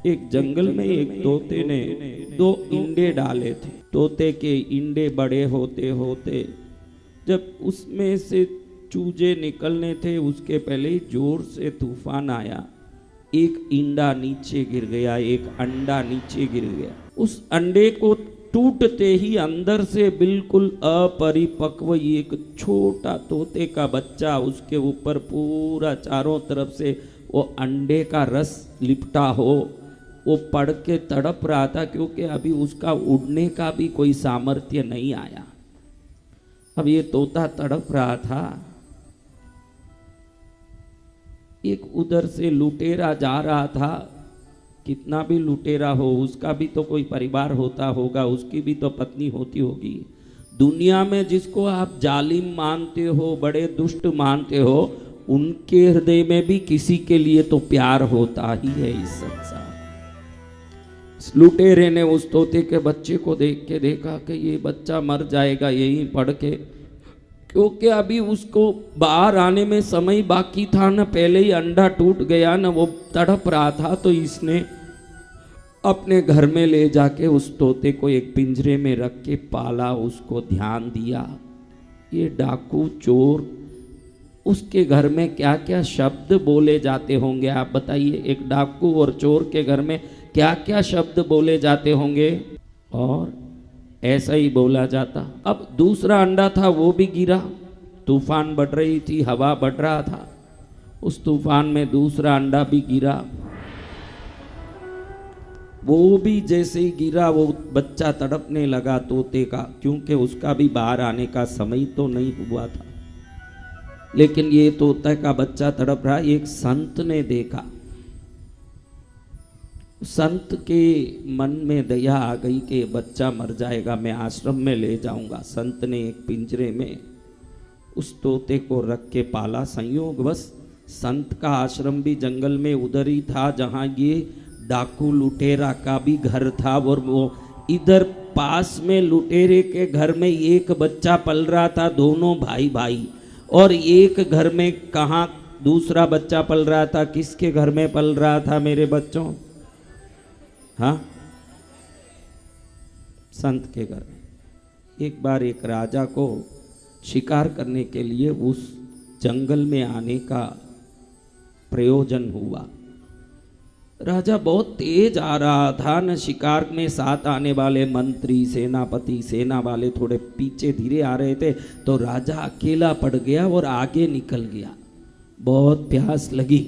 एक जंगल में एक तोते ने 2 इंडे डाले थे। तोते के इंडे बड़े होते होते जब उसमें से चूजे निकलने थे, उसके पहले ही जोर से तूफान आया। एक इंडा नीचे गिर गया, एक अंडा नीचे गिर गया। उस अंडे को टूटते ही अंदर से बिल्कुल अपरिपक्व एक छोटा तोते का बच्चा, उसके ऊपर पूरा चारों तरफ से वो अंडे का रस लिपटा हो, वो पड़ के तड़प रहा था, क्योंकि अभी उसका उड़ने का भी कोई सामर्थ्य नहीं आया। अब ये तोता तड़प रहा था। एक उधर से लुटेरा जा रहा था। कितना भी लुटेरा हो, उसका भी तो कोई परिवार होता होगा, उसकी भी तो पत्नी होती होगी। दुनिया में जिसको आप जालिम मानते हो, बड़े दुष्ट मानते हो, उनके हृदय में भी किसी के लिए तो प्यार होता ही है। इस संसार लुटेरे ने उस तोते के बच्चे को देख के देखा कि ये बच्चा मर जाएगा यहीं पड़ के, क्योंकि अभी उसको बाहर आने में समय बाकी था, न पहले ही अंडा टूट गया, न वो तड़प रहा था। तो इसने अपने घर में ले जाके उस तोते को एक पिंजरे में रख के पाला, उसको ध्यान दिया। ये डाकू चोर, उसके घर में क्या क्या शब्द बोले जाते होंगे, आप बताइए। एक डाकू और चोर के घर में क्या क्या शब्द बोले जाते होंगे। और ऐसा ही बोला जाता। अब दूसरा अंडा था, वो भी गिरा। तूफान बढ़ रही थी, हवा बढ़ रहा था, उस तूफान में दूसरा अंडा भी गिरा। वो भी जैसे ही गिरा, वो बच्चा तड़पने लगा तोते का, क्योंकि उसका भी बाहर आने का समय तो नहीं हुआ था। लेकिन ये तोते का बच्चा तड़प रहा। एक संत ने देखा, संत के मन में दया आ गई कि बच्चा मर जाएगा, मैं आश्रम में ले जाऊंगा। संत ने एक पिंजरे में उस तोते को रख के पाला। संयोगवश संत का आश्रम भी जंगल में उधर ही था जहां ये डाकू लुटेरा का भी घर था। और वो इधर पास में लुटेरे के घर में एक बच्चा पल रहा था, दोनों भाई भाई। और एक घर में कहाँ दूसरा बच्चा पल रहा था? किसके घर में पल रहा था मेरे बच्चों? हाँ, संत के घर में। एक बार एक राजा को शिकार करने के लिए उस जंगल में आने का प्रयोजन हुआ। राजा बहुत तेज आ रहा था, न शिकार में साथ आने वाले मंत्री सेनापति सेना वाले थोड़े पीछे धीरे आ रहे थे, तो राजा अकेला पड़ गया और आगे निकल गया। बहुत प्यास लगी,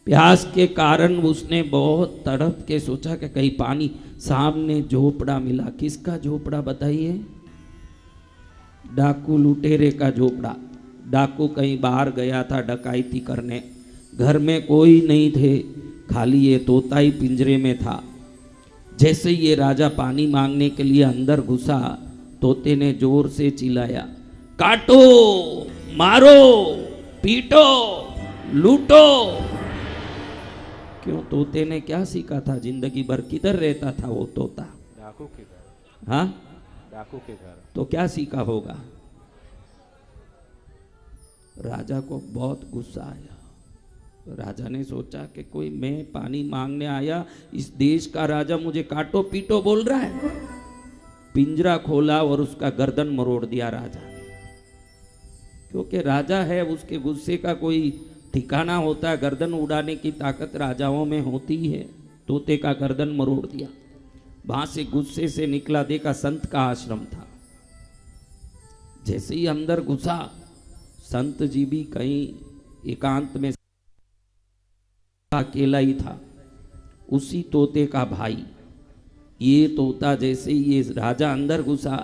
प्यास के कारण उसने बहुत तड़प के सोचा कि कहीं पानी। सामने झोपड़ा मिला। किसका झोपड़ा बताइए? डाकू लुटेरे का झोपड़ा। डाकू कहीं बाहर गया था डकैती करने, घर में कोई नहीं थे, खाली ये तोता ही पिंजरे में था। जैसे ये राजा पानी मांगने के लिए अंदर घुसा, तोते ने जोर से चिल्लाया, काटो, मारो, पीटो, लूटो। क्यों? तोते ने क्या सीखा था जिंदगी भर? किधर रहता था वो तोता? डाकू के घर। हाँ, डाकू के घर। तो क्या सीखा होगा? राजा को बहुत गुस्सा आया। राजा ने सोचा कि कोई मैं पानी मांगने आया, इस देश का राजा मुझे काटो पीटो बोल रहा है। पिंजरा खोला और उसका गर्दन मरोड़ दिया राजा। क्योंकि राजा है, उसके गुस्से का कोई ठिकाना होता है। गर्दन उड़ाने की ताकत राजाओं में होती है। तोते का गर्दन मरोड़ दिया। वहां से गुस्से से निकला, देखा संत का आश्रम था। जैसे ही अंदर घुसा, संत जी भी कहीं एकांत में अकेला ही था। उसी तोते का भाई। ये तोता जैसे ही ये राजा अंदर घुसा,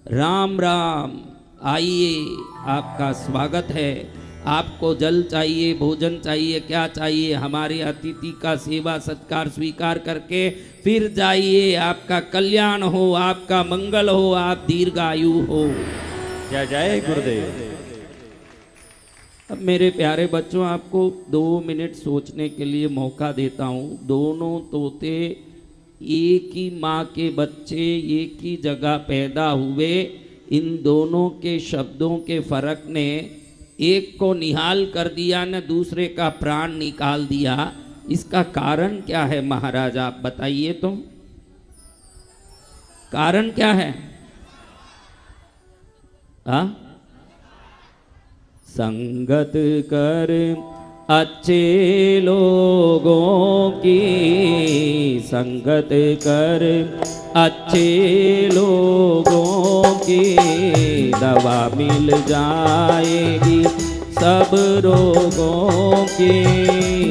राम राम, आइए, आपका स्वागत है। आपको जल चाहिए, भोजन चाहिए, क्या चाहिए? हमारे अतिथि का सेवा सत्कार स्वीकार करके फिर जाइए। आपका कल्याण हो, आपका मंगल हो, आप दीर्घायु हो। जय जय गुरुदेव। अब मेरे प्यारे बच्चों, आपको 2 मिनट सोचने के लिए मौका देता हूँ। दोनों तोते एक ही माँ के बच्चे, एक ही जगह पैदा हुए। इन दोनों के शब्दों के फर्क ने एक को निहाल कर दिया, न दूसरे का प्राण निकाल दिया। इसका कारण क्या है महाराज, आप बताइए तो। कारण क्या है? संगत कर अच्छे लोगों की, संगत कर अच्छे लोगों की, दवा मिल जाएगी सब रोगों की,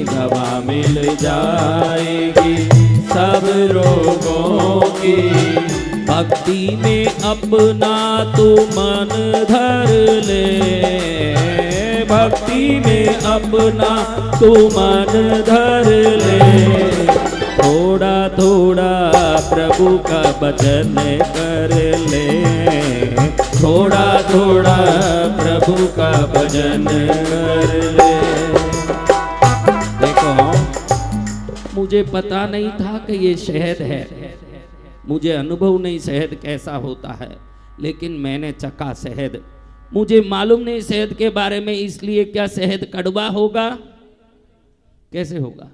दवा मिल जाएगी सब रोगों की। भक्ति में अपना तू मन धर ले, भक्ति में अपना तू मन धर ले, थोड़ा थोड़ा प्रभु का भजन कर ले, थोड़ा थोड़ा प्रभु का भजन कर ले। देखो, मुझे पता नहीं था कि ये शहद है, मुझे अनुभव नहीं शहद कैसा होता है, लेकिन मैंने चखा शहद। मुझे मालूम नहीं शहद के बारे में, इसलिए क्या शहद कड़वा होगा? कैसे होगा?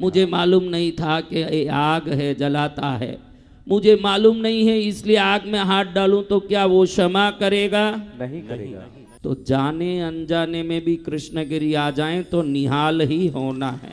मुझे मालूम नहीं था कि ये आग है, जलाता है। मुझे मालूम नहीं है, इसलिए आग में हाथ डालूं तो क्या वो क्षमा करेगा? नहीं करेगा। तो जाने अनजाने में भी कृष्णगिरी आ जाएं तो निहाल ही होना है।